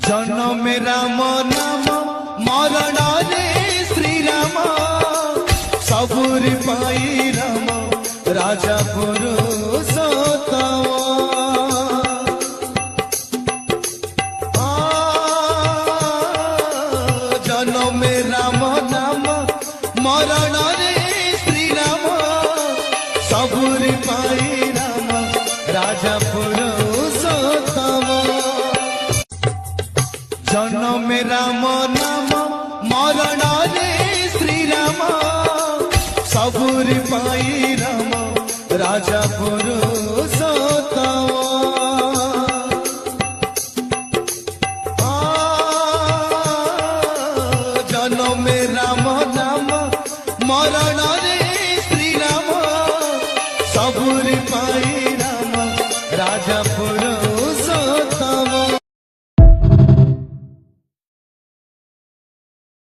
जन्म राम नाम मरण रे श्री राम सबुर पाई राम राजा पुरुषोत्तम। जन्म राम नाम मरण रे श्री राम सबुर पाई राम राजा पुरुषोत्तम। जन्म राम नाम मरण रे श्री राम सबुर पाई राम राजा पुरुषोत्तम।